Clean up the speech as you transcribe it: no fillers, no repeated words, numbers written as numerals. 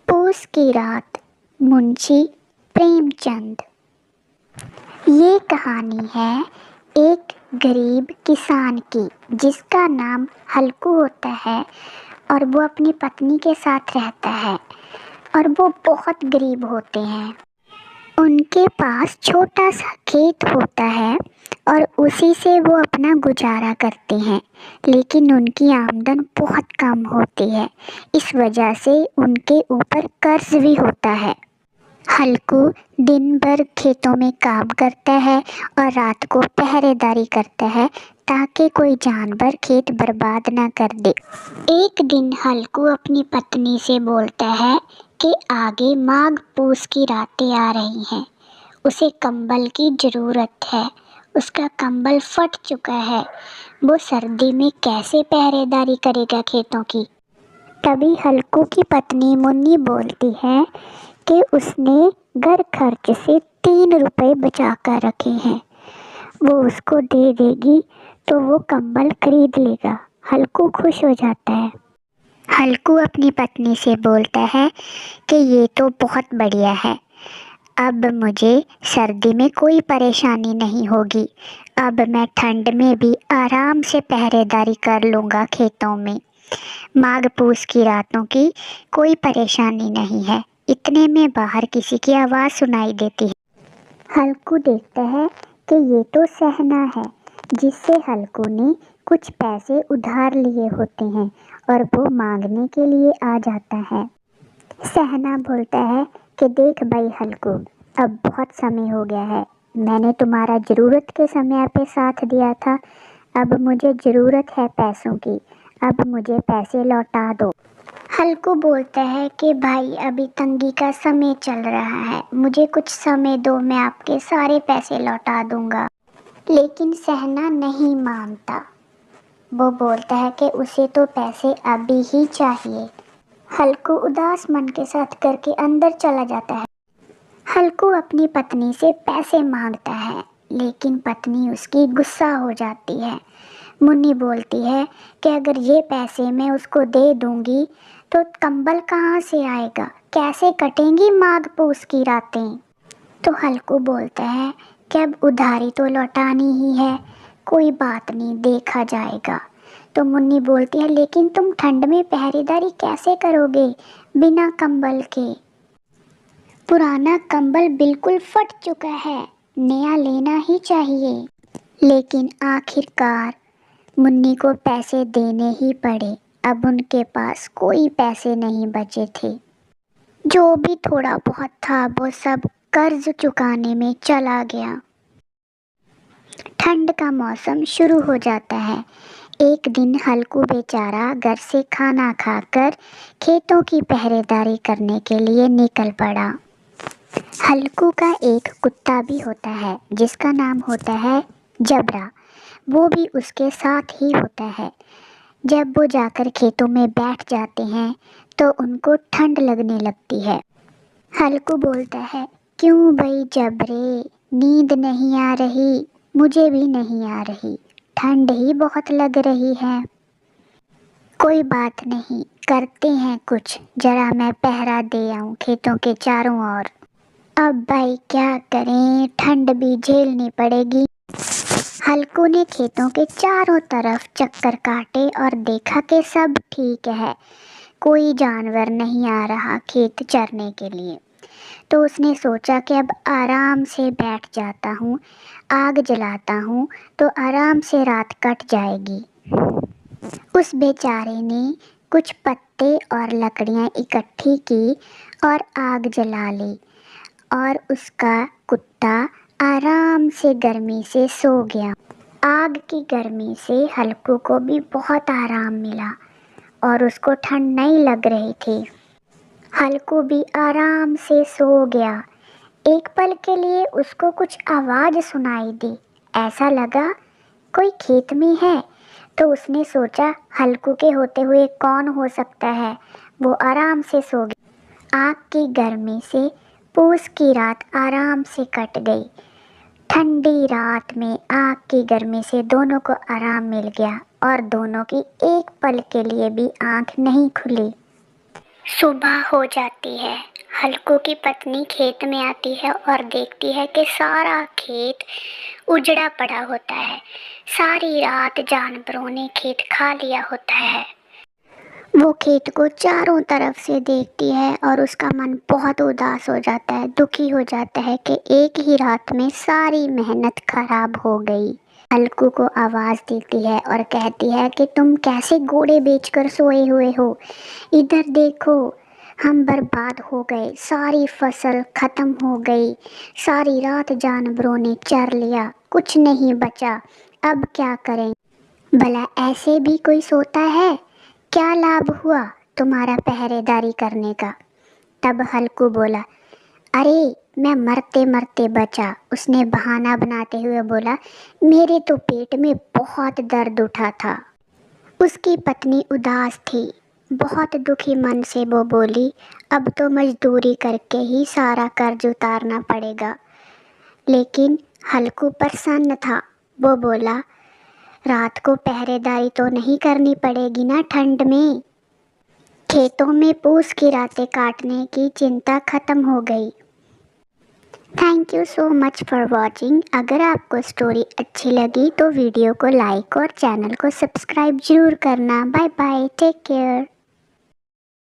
पूस की रात, मुंशी प्रेमचंद। ये कहानी है एक गरीब किसान की जिसका नाम हल्कू होता है और वो अपनी पत्नी के साथ रहता है और वो बहुत गरीब होते हैं। उनके पास छोटा सा खेत होता है और उसी से वो अपना गुजारा करते हैं, लेकिन उनकी आमदन बहुत कम होती है। इस वजह से उनके ऊपर कर्ज भी होता है। हल्कू दिन भर खेतों में काम करता है और रात को पहरेदारी करता है ताकि कोई जानवर खेत बर्बाद ना कर दे। एक दिन हल्कू अपनी पत्नी से बोलता है कि आगे माघ पूस की रातें आ रही हैं, उसे कंबल की ज़रूरत है। उसका कंबल फट चुका है, वो सर्दी में कैसे पहरेदारी करेगा खेतों की। तभी हल्कू की पत्नी मुन्नी बोलती है कि उसने घर खर्च से 3 रुपए बचा कर रखे हैं, वो उसको दे देगी तो वो कंबल खरीद लेगा। हल्कू खुश हो जाता है। हल्कू अपनी पत्नी से बोलता है कि ये तो बहुत बढ़िया है, अब मुझे सर्दी में कोई परेशानी नहीं होगी। अब मैं ठंड में भी आराम से पहरेदारी कर लूँगा खेतों में। माघ पूस की रातों की कोई परेशानी नहीं है। इतने में बाहर किसी की आवाज़ सुनाई देती है। हल्कू देखता है कि ये तो सहना है, जिससे हल्कू ने कुछ पैसे उधार लिए होते हैं और वो मांगने के लिए आ जाता है। सहना बोलता है कि देख भाई हल्कू, अब बहुत समय हो गया है, मैंने तुम्हारा ज़रूरत के समय पे साथ दिया था, अब मुझे ज़रूरत है पैसों की, अब मुझे पैसे लौटा दो। हल्कू बोलता है कि भाई अभी तंगी का समय चल रहा है, मुझे कुछ समय दो, मैं आपके सारे पैसे लौटा दूंगा। लेकिन सहना नहीं मानता, वो बोलता है कि उसे तो पैसे अभी ही चाहिए। हल्कू उदास मन के साथ घर के अंदर चला जाता है। हल्कू अपनी पत्नी से पैसे मांगता है, लेकिन पत्नी उसकी गुस्सा हो जाती है। मुन्नी बोलती है कि अगर ये पैसे मैं उसको दे दूंगी तो कंबल कहाँ से आएगा, कैसे कटेंगी माघ पूस की रातें। तो हल्कू बोलता है कि अब उधारी तो लौटानी ही है, कोई बात नहीं, देखा जाएगा। तो मुन्नी बोलती है लेकिन तुम ठंड में पहरेदारी कैसे करोगे बिना कंबल के। पुराना कंबल बिल्कुल फट चुका है, नया लेना ही चाहिए। लेकिन आखिरकार मुन्नी को पैसे देने ही पड़े। अब उनके पास कोई पैसे नहीं बचे थे। जो भी थोड़ा बहुत था वो सब कर्ज चुकाने में चला गया। ठंड का मौसम शुरू हो जाता है। एक दिन हल्कू बेचारा घर से खाना खाकर खेतों की पहरेदारी करने के लिए निकल पड़ा। हल्कू का एक कुत्ता भी होता है जिसका नाम होता है जबरा, वो भी उसके साथ ही होता है। जब वो जाकर खेतों में बैठ जाते हैं तो उनको ठंड लगने लगती है। हल्कू बोलता है क्यों भाई जबरे, नींद नहीं आ रही? मुझे भी नहीं आ रही, ठंड ही बहुत लग रही है। कोई बात नहीं, करते हैं कुछ, जरा मैं पहरा दे आऊं खेतों के चारों ओर। अब भाई क्या करें, ठंड भी झेलनी पड़ेगी। हल्कू ने खेतों के चारों तरफ चक्कर काटे और देखा कि सब ठीक है, कोई जानवर नहीं आ रहा खेत चरने के लिए। तो उसने सोचा कि अब आराम से बैठ जाता हूँ, आग जलाता हूँ तो आराम से रात कट जाएगी। उस बेचारे ने कुछ पत्ते और लकड़ियाँ इकट्ठी की और आग जला ली और उसका कुत्ता आराम से गर्मी से सो गया। आग की गर्मी से हल्कू को भी बहुत आराम मिला और उसको ठंड नहीं लग रही थी। हल्कू भी आराम से सो गया। एक पल के लिए उसको कुछ आवाज़ सुनाई दी, ऐसा लगा कोई खेत में है। तो उसने सोचा हल्कू के होते हुए कौन हो सकता है, वो आराम से सो गया। आग की गर्मी से पूस की रात आराम से कट गई। ठंडी रात में आग की गर्मी से दोनों को आराम मिल गया और दोनों की एक पल के लिए भी आंख नहीं खुली। सुबह हो जाती है। हल्कू की पत्नी खेत में आती है और देखती है कि सारा खेत उजड़ा पड़ा होता है। सारी रात जानवरों ने खेत खा लिया होता है। वो खेत को चारों तरफ से देखती है और उसका मन बहुत उदास हो जाता है, दुखी हो जाता है कि एक ही रात में सारी मेहनत खराब हो गई। हल्कू को आवाज़ देती है और कहती है कि तुम कैसे घोड़े बेचकर सोए हुए हो? इधर देखो, हम बर्बाद हो गए, सारी फसल खत्म हो गई, सारी रात जानवरों ने चर लिया, कुछ नहीं बचा, अब क्या करें? भला ऐसे भी कोई सोता है? क्या लाभ हुआ तुम्हारा पहरेदारी करने का? तब हल्कू बोला, अरे मैं मरते मरते बचा। उसने बहाना बनाते हुए बोला, मेरे तो पेट में बहुत दर्द उठा था। उसकी पत्नी उदास थी। बहुत दुखी मन से वो बोली, अब तो मजदूरी करके ही सारा कर्ज उतारना पड़ेगा। लेकिन हल्कू प्रसन्न था। वो बोला, रात को पहरेदारी तो नहीं करनी पड़ेगी ना ठंड में। खेतों में पूस की रातें काटने की चिंता खत्म हो गई। Thank you so much for watching. अगर आपको स्टोरी अच्छी लगी तो वीडियो को लाइक और चैनल को सब्सक्राइब जरूर करना। Bye bye, take care.